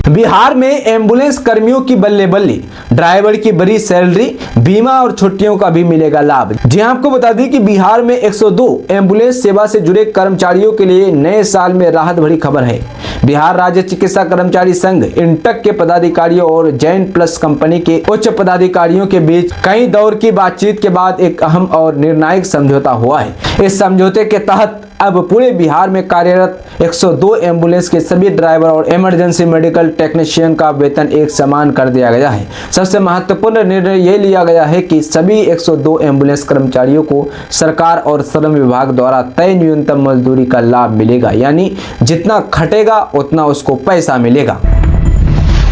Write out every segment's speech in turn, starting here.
बिहार में एम्बुलेंस कर्मियों की बल्ले बल्ले, ड्राइवर की बड़ी सैलरी, बीमा और छुट्टियों का भी मिलेगा लाभ। जी हां, आपको बता दें कि बिहार में 102 एम्बुलेंस सेवा से जुड़े कर्मचारियों के लिए नए साल में राहत भरी खबर है। बिहार राज्य चिकित्सा कर्मचारी संघ इंटक के पदाधिकारियों और जैन प्लस कंपनी के उच्च पदाधिकारियों के बीच कई दौर की बातचीत के बाद एक अहम और निर्णायक समझौता हुआ है। इस समझौते के तहत अब पूरे बिहार में कार्यरत 102 एम्बुलेंस के सभी ड्राइवर और इमरजेंसी मेडिकल टेक्नीशियन का वेतन एक समान कर दिया गया है। सबसे महत्वपूर्ण निर्णय ये लिया गया है कि सभी 102 एम्बुलेंस कर्मचारियों को सरकार और श्रम विभाग द्वारा तय न्यूनतम मजदूरी का लाभ मिलेगा, यानी जितना खटेगा उतना उसको पैसा मिलेगा।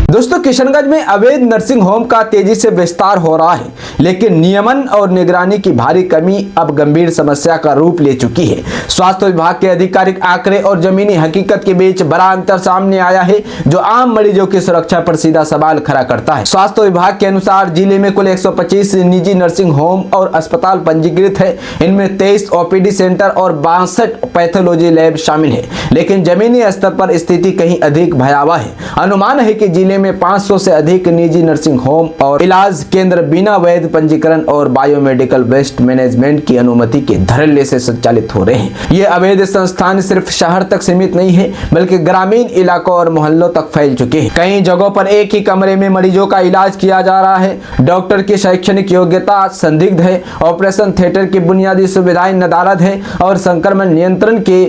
दोस्तों, किशनगंज में अवैध नर्सिंग होम का तेजी से विस्तार हो रहा है, लेकिन नियमन और निगरानी की भारी कमी अब गंभीर समस्या का रूप ले चुकी है। स्वास्थ्य विभाग के आधिकारिक आंकड़े और जमीनी हकीकत के बीच बड़ा अंतर सामने आया है, जो आम मरीजों की सुरक्षा पर सीधा सवाल खड़ा करता है। स्वास्थ्य विभाग के अनुसार जिले में कुल 125 निजी नर्सिंग होम और अस्पताल पंजीकृत है। इनमें 23 ओपीडी सेंटर और 62 पैथोलॉजी लैब शामिल है, लेकिन जमीनी स्तर पर स्थिति कहीं अधिक भयावह है। अनुमान है कि जिले में 500 से अधिक निजी नर्सिंग होम और इलाज केंद्र बिना वैध पंजीकरण और बायोमेडिकल वेस्ट मैनेजमेंट की अनुमति के धड़ल्ले से संचालित हो रहे हैं। ये अवैध संस्थान सिर्फ शहर तक सीमित नहीं है, बल्कि ग्रामीण इलाकों और मोहल्लों तक फैल चुके हैं। कई जगहों पर एक ही कमरे में मरीजों का इलाज किया जा रहा है। डॉक्टर की शैक्षणिक योग्यता संदिग्ध है, ऑपरेशन थिएटर की बुनियादी सुविधाएं नदारद है और संक्रमण नियंत्रण के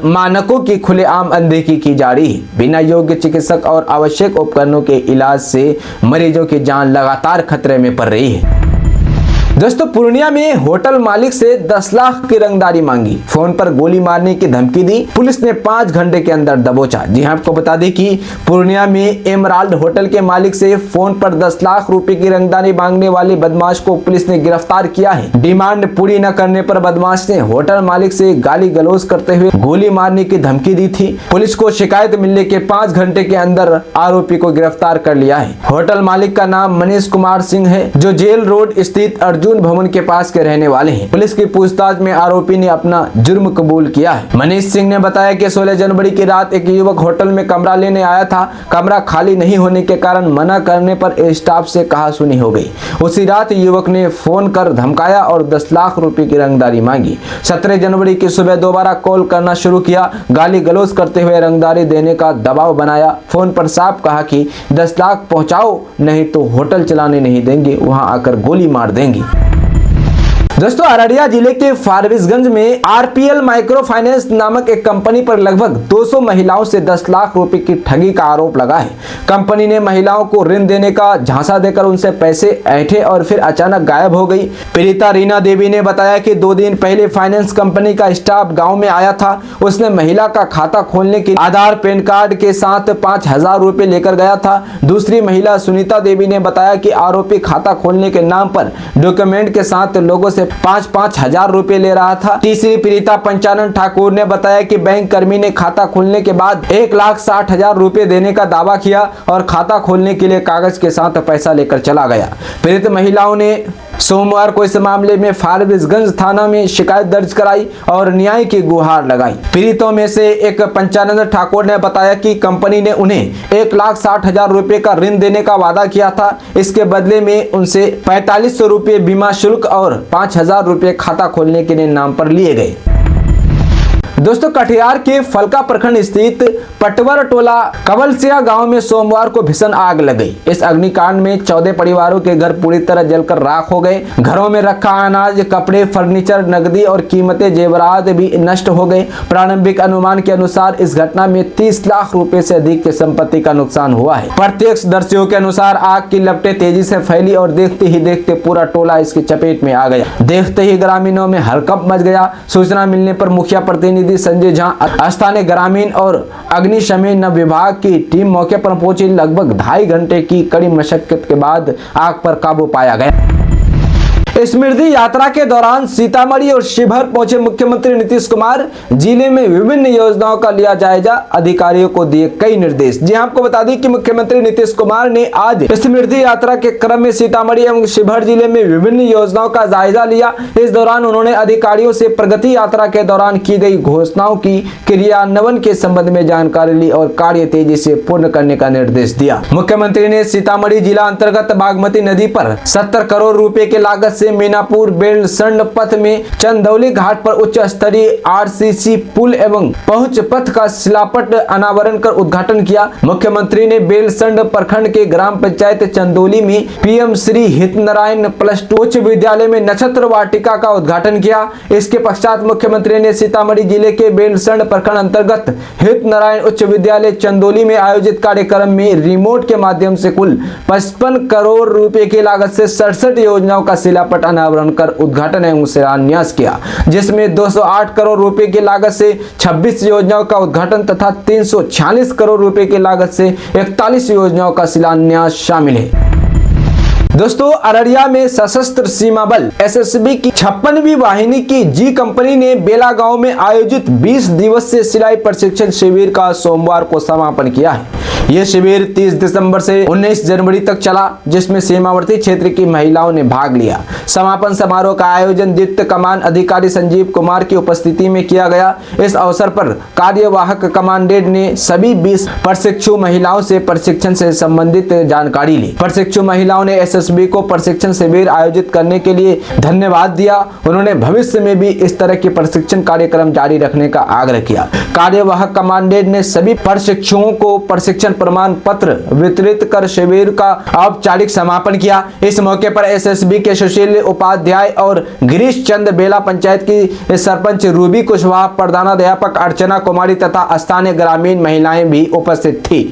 मानकों की खुलेआम अनदेखी की जा रही है। बिना योग्य चिकित्सक और आवश्यक उपकरणों के इलाज से मरीजों की जान लगातार खतरे में पड़ रही है। दोस्तों, पूर्णिया में होटल मालिक से 10 लाख की रंगदारी मांगी, फोन पर गोली मारने की धमकी दी, पुलिस ने 5 घंटे के अंदर दबोचा। जी हां, आपको बता दें कि पूर्णिया में एमराल्ड होटल के मालिक से फोन पर 10 लाख रुपए की रंगदारी मांगने वाले बदमाश को पुलिस ने गिरफ्तार किया है। डिमांड पूरी न करने पर बदमाश ने होटल मालिक से गाली गलौज करते हुए गोली मारने की धमकी दी थी। पुलिस को शिकायत मिलने के 5 घंटे के अंदर आरोपी को गिरफ्तार कर लिया है। होटल मालिक का नाम मनीष कुमार सिंह है, जो जेल रोड स्थित अर्जुन भवन के पास के रहने वाले हैं। पुलिस की पूछताछ में आरोपी ने अपना जुर्म कबूल किया है। मनीष सिंह ने बताया कि 16 जनवरी की रात एक युवक होटल में कमरा लेने आया था। कमरा खाली नहीं होने के कारण मना करने पर स्टाफ से कहासुनी हो गई। उसी रात युवक ने फोन कर धमकाया और 10 लाख रुपए की रंगदारी मांगी। 17 जनवरी की सुबह दोबारा कॉल करना शुरू किया, गाली गलौज करते हुए रंगदारी देने का दबाव बनाया। फोन पर साफ कहा कि 10 लाख पहुंचाओ, नहीं तो होटल चलाने नहीं देंगे, वहां आकर गोली मार देंगे। दोस्तों, अररिया जिले के फारबिसगंज में आरपीएल माइक्रो फाइनेंस नामक एक कंपनी पर लगभग 200 महिलाओं से 10 लाख रुपए की ठगी का आरोप लगा है। कंपनी ने महिलाओं को ऋण देने का झांसा देकर उनसे पैसे ऐंठे और फिर अचानक गायब हो गई। पीड़िता रीना देवी ने बताया कि 2 दिन पहले फाइनेंस कंपनी का स्टाफ गाँव में आया था। उसने महिला का खाता खोलने के आधार पैन कार्ड के साथ 5,000 रुपए लेकर गया था। दूसरी महिला सुनीता देवी ने बताया कि आरोपी खाता खोलने के नाम पर डॉक्यूमेंट के साथ लोगों से 5-5 हजार रुपए ले रहा था। तीसरी पीड़िता पंचानन ठाकुर ने बताया कि बैंक कर्मी ने खाता खोलने के बाद 1,60,000 रुपए देने का दावा किया और खाता खोलने के लिए कागज के साथ पैसा लेकर चला गया। पीड़ित महिलाओं ने सोमवार को इस मामले में फारबिसगंज थाना में शिकायत दर्ज कराई और न्याय की गुहार लगाई। पीड़ितों में से एक पंचानन ठाकुर ने बताया कि कंपनी ने उन्हें 1,60,000 रुपए का ऋण देने का वादा किया था। इसके बदले में उनसे 4,500 रुपए बीमा शुल्क और 5,000 रुपए खाता खोलने के नाम पर लिए गए। दोस्तों, कटिहार के फलका प्रखंड स्थित पटवर टोला कवलसिया गांव में सोमवार को भीषण आग लग गई। इस अग्निकांड में 14 परिवारों के घर पूरी तरह जलकर राख हो गए। घरों में रखा अनाज, कपड़े, फर्नीचर, नकदी और कीमती जेवरात भी नष्ट हो गए। प्रारंभिक अनुमान के अनुसार इस घटना में 30 लाख रुपए से अधिक की संपत्ति का नुकसान हुआ है। प्रत्यक्षदर्शियों के अनुसार आग की लपटें तेजी से फैली और देखते ही देखते पूरा टोला इसकी चपेट में आ गया। देखते ही ग्रामीणों में हड़कंप मच गया। सूचना मिलने पर मुखिया प्रतिनिधि संजय झा, स्थानीय ग्रामीण और अग्निशमन विभाग की टीम मौके पर पहुंची। लगभग 2.5 घंटे की कड़ी मशक्कत के बाद आग पर काबू पाया गया। स्मृति यात्रा के दौरान सीतामढ़ी और शिवहर पहुंचे मुख्यमंत्री नीतीश कुमार। जिले में विभिन्न योजनाओं का लिया जायजा, अधिकारियों को दिए कई निर्देश। जी आपको बता दें कि मुख्यमंत्री नीतीश कुमार ने आज स्मृति यात्रा के क्रम में सीतामढ़ी एवं शिवहर जिले में विभिन्न योजनाओं का जायजा लिया। इस दौरान उन्होंने अधिकारियों से प्रगति यात्रा के दौरान की गई घोषणाओं की क्रियान्वयन के संबंध में जानकारी ली और कार्य तेजी से पूर्ण करने का निर्देश दिया। मुख्यमंत्री ने सीतामढ़ी जिला अंतर्गत बागमती नदी पर 70 करोड़ रुपए की लागत से मीनापुर बेलसंड पथ में चंदौली घाट पर उच्च स्तरीय आरसीसी पुल एवं पहुंच पथ का शिलापट अनावरण कर उद्घाटन किया। मुख्यमंत्री ने बेलसंड प्रखंड के ग्राम पंचायत चंदौली में पीएम श्री हितनारायण +2 उच्च विद्यालय में नक्षत्र वाटिका का उद्घाटन किया। इसके पश्चात मुख्यमंत्री ने सीतामढ़ी जिले के बेलसंड प्रखंड अंतर्गत हितनारायण उच्च विद्यालय चंदौली में आयोजित कार्यक्रम में रिमोट के माध्यम से कुल 55 करोड़ रुपए की लागत से 67 योजनाओं का शिलापट अनावरण कर उद्घाटन एवं शिलान्यास किया, जिसमें 208 करोड़ रुपए की लागत से 26 योजनाओं का उद्घाटन तथा 346 करोड़ रुपए की लागत से 41 योजनाओं का शिलान्यास शामिल है। दोस्तों, अररिया में सशस्त्र सीमा बल एसएसबी की 56वीं वाहिनी की जी कंपनी ने बेला गांव में आयोजित 20 दिवसीय सिलाई प्रशिक्षण शिविर का सोमवार को समापन किया है। यह शिविर 30 दिसंबर से 19 जनवरी तक चला, जिसमें सीमावर्ती क्षेत्र की महिलाओं ने भाग लिया। समापन समारोह का आयोजन द्वितीय कमान अधिकारी संजीव कुमार की उपस्थिति में किया गया। इस अवसर पर कार्यवाहक कमांडेंट ने सभी 20 प्रशिक्षु महिलाओं से प्रशिक्षण से संबंधित जानकारी ली। प्रशिक्षु महिलाओं ने एसएसबी को प्रशिक्षण शिविर आयोजित करने के लिए धन्यवाद दिया। उन्होंने भविष्य में भी इस तरह के प्रशिक्षण कार्यक्रम जारी रखने का आग्रह किया। कार्यवाहक कमांडेंट ने सभी प्रशिक्षुओं को प्रशिक्षण प्रमाण पत्र वितरित कर शिविर का औपचारिक समापन किया। इस मौके पर एसएसबी के सुशील उपाध्याय और गिरीश चंद, बेला पंचायत की सरपंच रूबी कुशवाहा, प्रधानाध्यापक अर्चना कुमारी तथा स्थानीय ग्रामीण महिलाएं भी उपस्थित थी।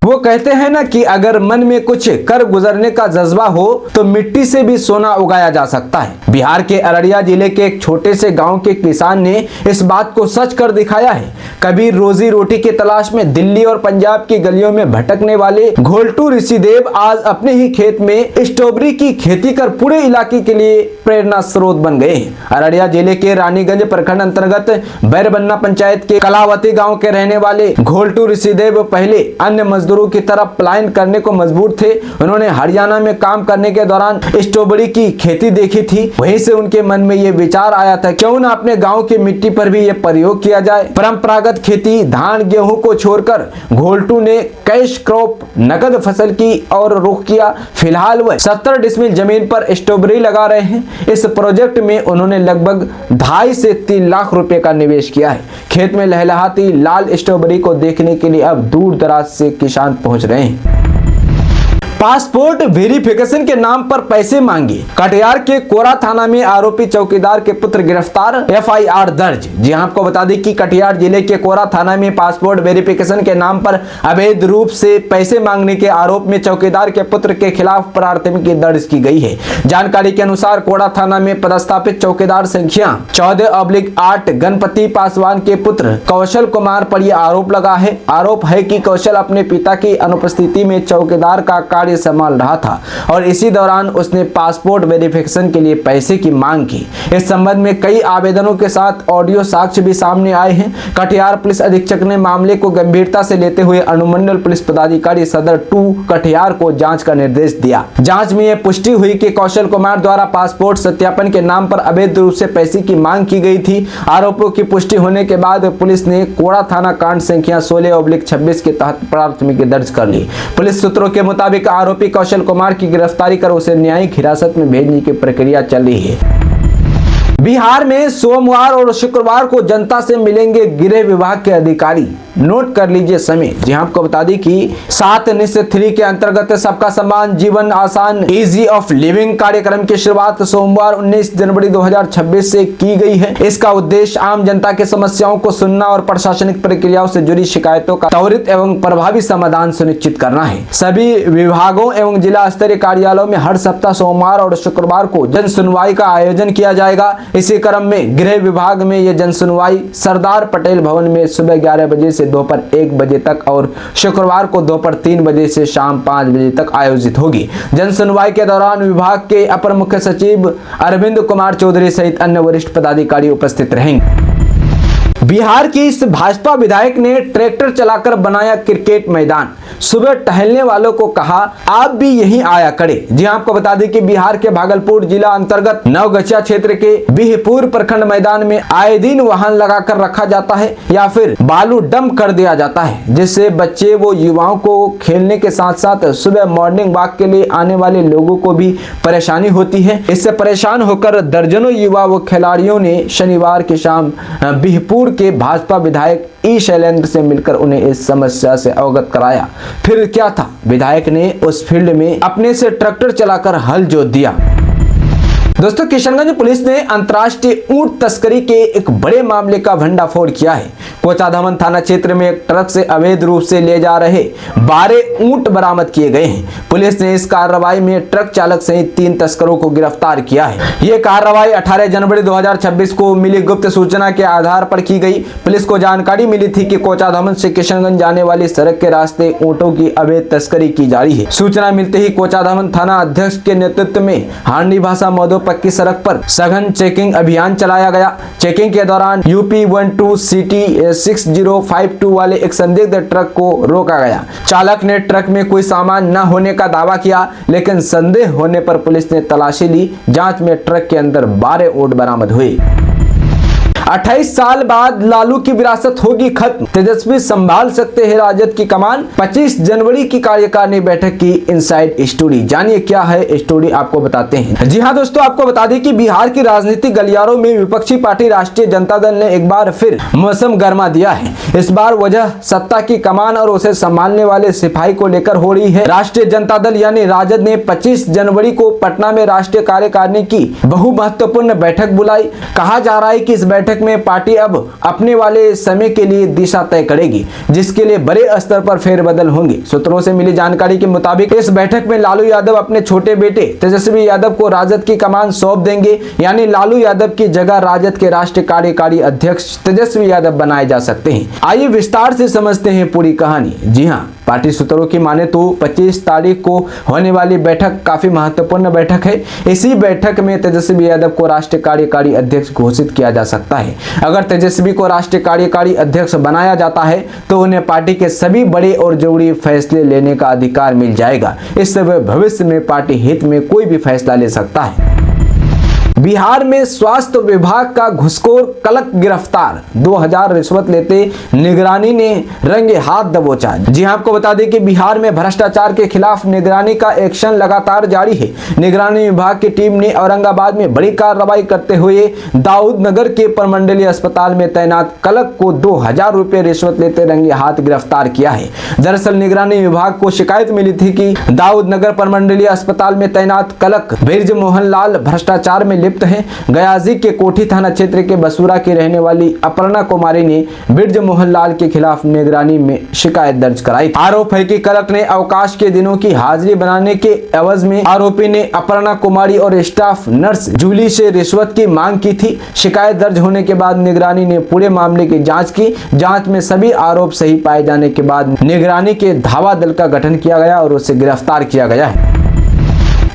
वो कहते हैं ना कि अगर मन में कुछ कर गुजरने का जज्बा हो तो मिट्टी से भी सोना उगाया जा सकता है। बिहार के अररिया जिले के एक छोटे से गांव के किसान ने इस बात को सच कर दिखाया है। कभी रोजी रोटी की तलाश में दिल्ली और पंजाब की गलियों में भटकने वाले घोलटू ऋषिदेव आज अपने ही खेत में स्ट्रॉबेरी की खेती कर पूरे इलाके के लिए प्रेरणा स्रोत बन गए हैं। अररिया जिले के रानीगंज प्रखंड अंतर्गत बैरबन्ना पंचायत के कलावती गाँव के रहने वाले घोलटू ऋषिदेव पहले अन्य मजदूरों की तरफ पलायन करने को मजबूर थे। उन्होंने हरियाणा में काम करने के दौरान स्ट्रॉबेरी की खेती देखी थी। वहीं से उनके मन में ये विचार आया था क्यों न अपने गांव की मिट्टी पर भी ये प्रयोग किया जाए। परंपरागत खेती धान गेहूं को छोड़कर घोलटू ने कैश क्रॉप नकद फसल की और रुख किया। फिलहाल वह 70 डिसमिल जमीन पर स्ट्रॉबेरी लगा रहे हैं। इस प्रोजेक्ट में उन्होंने लगभग 2.5 से 3 लाख रुपए का निवेश किया है। खेत में लहलहाती लाल स्ट्रॉबेरी को देखने के लिए अब दूर दराज से किसान पहुंच रहे हैं। पासपोर्ट वेरिफिकेशन के नाम पर पैसे मांगे, कटिहार के कोरा थाना में आरोपी चौकीदार के पुत्र गिरफ्तार, एफआईआर दर्ज। जी हां, आपको बता दें कि कटिहार जिले के कोरा थाना में पासपोर्ट वेरिफिकेशन के नाम पर अवैध रूप से पैसे मांगने के आरोप में चौकीदार के पुत्र के खिलाफ प्राथमिकी दर्ज की गई है। जानकारी के अनुसार कोरा थाना में पदस्थापित चौकीदार संख्या 14/8 गणपति पासवान के पुत्र कौशल कुमार पर यह आरोप लगा है। आरोप है कि कौशल अपने पिता की अनुपस्थिति में चौकीदार का कार्य संभाल रहा था और इसी दौरान उसने पासपोर्ट वेरिफिकेशन के लिए पैसे की मांग की। इस संबंध में कई आवेदनों के साथ ऑडियो साक्ष्य भी सामने आए हैं। कटिहार पुलिस अधीक्षक ने मामले को गंभीरता से लेते हुए अनुमंडल पुलिस पदाधिकारी सदर 2 कटिहार को जांच का निर्देश दिया। जांच में यह पुष्टि हुई कि कौशल कुमार द्वारा पासपोर्ट सत्यापन के नाम पर अवैध रूप से पैसे की मांग की गई थी। आरोपों की पुष्टि होने के बाद पुलिस ने कोड़ा थाना कांड संख्या 16/26 के तहत प्राथमिकी दर्ज कर ली। पुलिस सूत्रों के मुताबिक आरोपी कौशल कुमार की गिरफ्तारी कर उसे न्यायिक हिरासत में भेजने की प्रक्रिया चल रही है। बिहार में सोमवार और शुक्रवार को जनता से मिलेंगे गृह विभाग के अधिकारी। नोट कर लीजिए समय। जी आपको बता दी कि 7 निश्चित 3 के अंतर्गत सबका सम्मान जीवन आसान इजी ऑफ लिविंग कार्यक्रम की शुरुआत सोमवार 19 जनवरी 2026 से की गई है। इसका उद्देश्य आम जनता के समस्याओं को सुनना और प्रशासनिक प्रक्रियाओं से जुड़ी शिकायतों का त्वरित एवं प्रभावी समाधान सुनिश्चित करना है। सभी विभागों एवं जिला स्तरीय कार्यालयों में हर सप्ताह सोमवार और शुक्रवार को जन सुनवाई का आयोजन किया जाएगा। इसी क्रम में गृह विभाग में यह जनसुनवाई सरदार पटेल भवन में सुबह 11 बजे से दोपहर 1 बजे तक और शुक्रवार को दोपहर 3 बजे से शाम 5 बजे तक आयोजित होगी। जनसुनवाई के दौरान विभाग के अपर मुख्य सचिव अरविंद कुमार चौधरी सहित अन्य वरिष्ठ पदाधिकारी उपस्थित रहेंगे। बिहार की इस भाजपा विधायक ने ट्रैक्टर चलाकर बनाया क्रिकेट मैदान, सुबह टहलने वालों को कहा आप भी यहीं आया करें। जी आपको बता दें कि बिहार के भागलपुर जिला अंतर्गत नवगछिया क्षेत्र के बिहपुर प्रखंड मैदान में आए दिन वाहन लगाकर रखा जाता है या फिर बालू डंप कर दिया जाता है, जिससे बच्चे व युवाओं को खेलने के साथ साथ सुबह मॉर्निंग वॉक के लिए आने वाले लोगों को भी परेशानी होती है। इससे परेशान होकर दर्जनों युवा व खिलाड़ियों ने शनिवार की शाम बिहपुर के भाजपा विधायक ई शैलेंद्र से मिलकर उन्हें इस समस्या से अवगत कराया। फिर क्या था, विधायक ने उस फील्ड में अपने से ट्रैक्टर चलाकर हल जोत दिया। दोस्तों, किशनगंज पुलिस ने अंतर्राष्ट्रीय ऊंट तस्करी के एक बड़े मामले का भंडाफोड़ किया है। कोचाधामन थाना क्षेत्र में एक ट्रक से अवैध रूप से ले जा रहे 12 ऊंट बरामद किए गए हैं। पुलिस ने इस कार्रवाई में ट्रक चालक सहित 3 तस्करों को गिरफ्तार किया है। ये कार्रवाई 18 जनवरी 2026 को मिली गुप्त सूचना के आधार पर की गई। पुलिस को जानकारी मिली थी कि कोचाधामन से किशनगंज जाने वाली सड़क के रास्ते ऊंटों की अवैध तस्करी की जा रही है। सूचना मिलते ही कोचाधामन थाना अध्यक्ष के नेतृत्व में हांडी भाषा मोदो पक्की सड़क पर सघन चेकिंग अभियान चलाया गया। चेकिंग के दौरान यूपी 12 सिटी 6052 वाले एक संदिग्ध ट्रक को रोका गया। चालक ने ट्रक में कोई सामान न होने का दावा किया, लेकिन संदेह होने पर पुलिस ने तलाशी ली। जांच में ट्रक के अंदर 12 ऊंट बरामद हुए। 28 साल बाद लालू की विरासत होगी खत्म, तेजस्वी संभाल सकते हैं राजद की कमान। 25 जनवरी की कार्यकारिणी बैठक की इनसाइड स्टोरी, जानिए क्या है स्टोरी, आपको बताते हैं। जी हां दोस्तों, आपको बता दें कि बिहार की राजनीतिक गलियारों में विपक्षी पार्टी राष्ट्रीय जनता दल ने एक बार फिर मौसम गर्मा दिया है। इस बार वजह सत्ता की कमान और उसे संभालने वाले सिपाही को लेकर हो रही है। राष्ट्रीय जनता दल यानी राजद ने 25 जनवरी को पटना में राष्ट्रीय कार्यकारिणी की बहु महत्वपूर्ण बैठक बुलाई। कहा जा रहा है कि इस बैठक में पार्टी अब अपने वाले समय के लिए दिशा तय करेगी, जिसके लिए बड़े स्तर पर फेरबदल होंगे। सूत्रों से मिली जानकारी के मुताबिक इस बैठक में लालू यादव अपने छोटे बेटे तेजस्वी यादव को राजद की कमान सौंप देंगे, यानी लालू यादव की जगह राजद के राष्ट्रीय कार्यकारी अध्यक्ष तेजस्वी यादव बनाए जा सकते हैं। आइए विस्तार से समझते हैं पूरी कहानी। जी हाँ, पार्टी सूत्रों की माने तो 25 तारीख को होने वाली बैठक काफी महत्वपूर्ण बैठक है। इसी बैठक में तेजस्वी यादव को राष्ट्रीय कार्यकारी अध्यक्ष घोषित किया जा सकता है। अगर तेजस्वी को राष्ट्रीय कार्यकारी अध्यक्ष बनाया जाता है तो उन्हें पार्टी के सभी बड़े और जरूरी फैसले लेने का अधिकार मिल जाएगा। इससे वह भविष्य में पार्टी हित में कोई भी फैसला ले सकता है। बिहार में स्वास्थ्य विभाग का घुसखोर क्लर्क गिरफ्तार, 2000 रिश्वत लेते निगरानी ने रंगे हाथ दबोचा। जी हां, आपको बता दें कि बिहार में भ्रष्टाचार के खिलाफ निगरानी का एक्शन लगातार जारी है। निगरानी विभाग की टीम ने औरंगाबाद में बड़ी कार्रवाई करते हुए दाऊदनगर के प्रमंडलीय अस्पताल में तैनात क्लर्क को 2000 रुपए रिश्वत लेते रंगे हाथ गिरफ्तार किया है। दरअसल निगरानी विभाग को शिकायत मिली थी कि दाऊदनगर प्रमंडलीय अस्पताल में तैनात क्लर्क ब्रिज मोहन लाल भ्रष्टाचार में लिप्त है। गयाजी के कोठी थाना क्षेत्र के बसूरा की रहने वाली अपर्णा कुमारी ने ब्रिज मोहन लाल के खिलाफ निगरानी में शिकायत दर्ज कराई। आरोप है कि क्लर्क ने अवकाश के दिनों की हाजिरी बनाने के एवज में आरोपी ने अपर्णा कुमारी और स्टाफ नर्स जूली से रिश्वत की मांग की थी। शिकायत दर्ज होने के बाद निगरानी ने पूरे मामले की जांच की। जांच में सभी आरोप सही पाए जाने के बाद निगरानी के धावा दल का गठन किया गया और उसे गिरफ्तार किया गया है।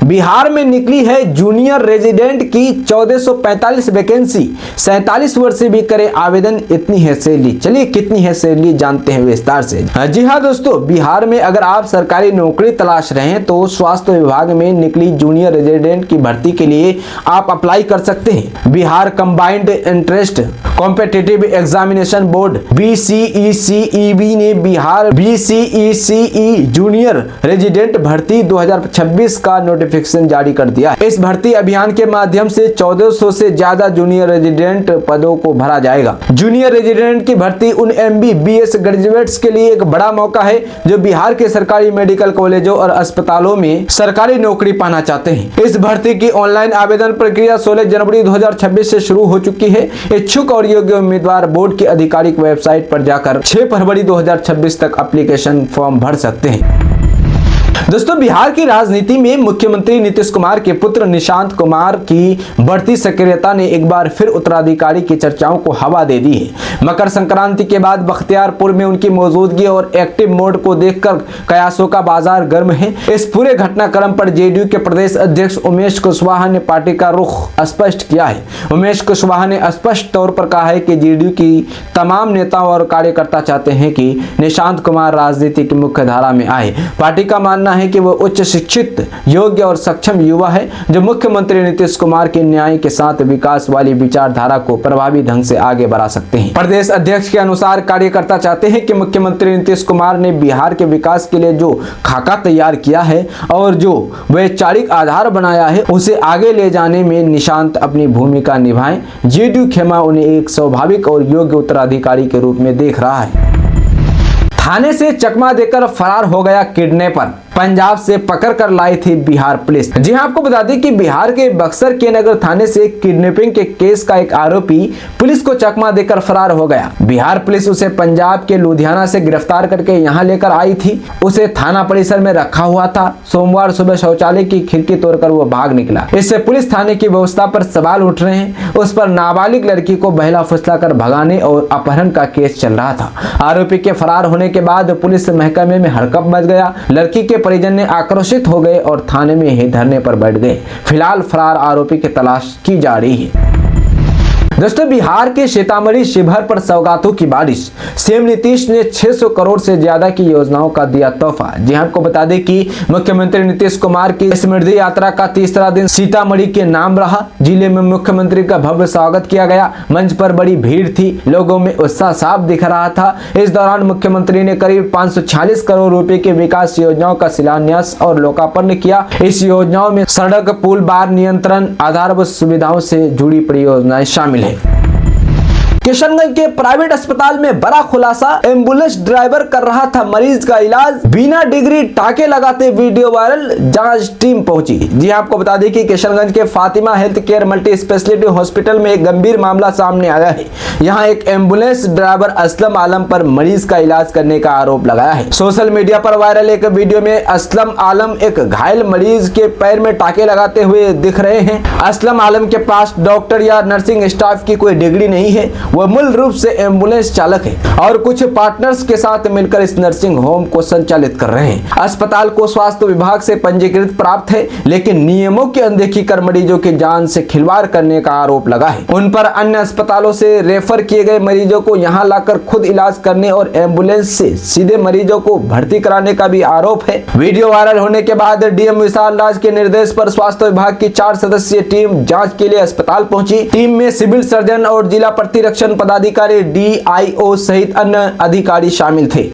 बिहार में निकली है जूनियर रेजिडेंट की 1445 वैकेंसी, 47 वर्ष से भी करे आवेदन, इतनी है सैलरी। चलिए कितनी है सैलरी जानते हैं विस्तार से। जी हाँ दोस्तों, बिहार में अगर आप सरकारी नौकरी तलाश रहे हैं तो स्वास्थ्य विभाग में निकली जूनियर रेजिडेंट की भर्ती के लिए आप अप्लाई कर सकते हैं। Bihar combined interest competitive examination board BCECEB ने बिहार BCECE जूनियर रेजिडेंट भर्ती 2026 का नोटिफिकेशन जारी कर दिया। इस भर्ती अभियान के माध्यम से 1400 से ज्यादा जूनियर रेजिडेंट पदों को भरा जाएगा। जूनियर रेजिडेंट की भर्ती उन MBBS ग्रेजुएट्स के लिए एक बड़ा मौका है जो बिहार के सरकारी मेडिकल कॉलेजों और अस्पतालों में सरकारी नौकरी पाना चाहते हैं। इस भर्ती की ऑनलाइन आवेदन प्रक्रिया 16 जनवरी 2026 से शुरू हो चुकी है। इच्छुक और योग्य उम्मीदवार बोर्ड की आधिकारिक वेबसाइट पर जाकर 6 फरवरी 2026 तक एप्लीकेशन फॉर्म भर सकते हैं। दोस्तों, बिहार की राजनीति में मुख्यमंत्री नीतीश कुमार के पुत्र निशांत कुमार की बढ़ती सक्रियता ने एक बार फिर उत्तराधिकारी की चर्चाओं को हवा दे दी है। मकर संक्रांति के बाद बख्तियारपुर में उनकी मौजूदगी और एक्टिव मोड को देखकर कयासों का बाजार गर्म है। इस पूरे घटनाक्रम पर जेडीयू के प्रदेश अध्यक्ष उमेश कुशवाहा ने पार्टी का रुख स्पष्ट किया है। उमेश कुशवाहा ने स्पष्ट तौर पर कहा है कि जेडीयू की तमाम नेताओं और कार्यकर्ता चाहते हैं कि निशांत कुमार राजनीति की मुख्य धारा में आए। पार्टी का मानना है कि वो उच्च शिक्षित, योग्य और सक्षम युवा है जो मुख्यमंत्री नीतीश कुमार के न्याय के साथ विकास वाली विचारधारा को प्रभावी ढंग से आगे बढ़ा सकते हैं। प्रदेश अध्यक्ष के अनुसार कार्यकर्ता चाहते हैं कि मुख्यमंत्री नीतीश कुमार ने बिहार के विकास के लिए जो खाका तैयार किया है और जो वैचारिक आधार बनाया है उसे आगे ले जाने में निशांत अपनी भूमिका निभाएं। जेडीयू खेमा उन्हें एक स्वाभाविक और योग्य उत्तराधिकारी के रूप में देख रहा है। थाने से चकमा देकर फरार हो गया किडनैपर, पंजाब से पकड़कर लाई थी बिहार पुलिस। जी हां, आपको बता दें कि बिहार के बक्सर के नगर थाने से किडनैपिंग के केस का एक आरोपी पुलिस को चकमा देकर फरार हो गया। बिहार पुलिस उसे पंजाब के लुधियाना से गिरफ्तार करके यहां लेकर आई थी। उसे थाना परिसर में रखा हुआ था। सोमवार सुबह शौचालय की खिड़की तोड़कर वो भाग निकला। इससे पुलिस थाने की व्यवस्था पर सवाल उठ रहे हैं। उस पर नाबालिग लड़की को बहला फुसला कर भगाने और अपहरण का केस चल रहा था। आरोपी के फरार होने के बाद पुलिस महकमे में हड़कंप मच गया। लड़की के परिजन ने आक्रोशित हो गए और थाने में ही धरने पर बैठ गए। फिलहाल फरार आरोपी की तलाश की जा रही है। दोस्तों, बिहार के सीतामढ़ी शिवहर पर सौगातों की बारिश। सीएम नीतीश ने 600 करोड़ से ज्यादा की योजनाओं का दिया तोहफा। जी हां, आपको बता दें कि मुख्यमंत्री नीतीश कुमार की समृद्धि यात्रा का तीसरा दिन सीतामढ़ी के नाम रहा। जिले में मुख्यमंत्री का भव्य स्वागत किया गया। मंच पर बड़ी भीड़ थी, लोगों में उत्साह साफ दिख रहा था। इस दौरान मुख्यमंत्री ने करीब 546 करोड़ रुपए के विकास योजनाओं का शिलान्यास और लोकार्पण किया। इस योजनाओं में सड़क, पुल, बाढ़ नियंत्रण, आधारभूत सुविधाओं से जुड़ी परियोजनाएं शामिल है। किशनगंज के प्राइवेट अस्पताल में बड़ा खुलासा, एम्बुलेंस ड्राइवर कर रहा था मरीज का इलाज, बिना डिग्री टाके लगाते वीडियो वायरल, जांच टीम पहुंची। जी आपको बता दें कि किशनगंज के Fatima health care multi speciality hospital में एक गंभीर मामला सामने आया है। यहां एक एम्बुलेंस ड्राइवर असलम आलम पर मरीज का इलाज करने का आरोप लगाया है। सोशल मीडिया पर वायरल एक वीडियो में असलम आलम एक घायल मरीज के पैर में टाके लगाते हुए दिख रहे हैं। असलम आलम के पास डॉक्टर या नर्सिंग स्टाफ की कोई डिग्री नहीं है। वह मूल रूप से एम्बुलेंस चालक है और कुछ पार्टनर्स के साथ मिलकर इस नर्सिंग होम को संचालित कर रहे हैं। अस्पताल को स्वास्थ्य विभाग से पंजीकृत प्राप्त है, लेकिन नियमों की अनदेखी कर मरीजों की जान से खिलवाड़ करने का आरोप लगा है। उन पर अन्य अस्पतालों से रेफर किए गए मरीजों को यहां लाकर खुद इलाज करने और एम्बुलेंस से सीधे मरीजों को भर्ती कराने का भी आरोप है। वीडियो वायरल होने के बाद डीएम विशाल राज के निर्देश पर स्वास्थ्य विभाग की 4 सदस्यीय टीम जांच के लिए अस्पताल पहुंची। टीम में सिविल सर्जन और जिला प्रतिरक्षण पदाधिकारी, DIO सहित अन्य अधिकारी शामिल थे।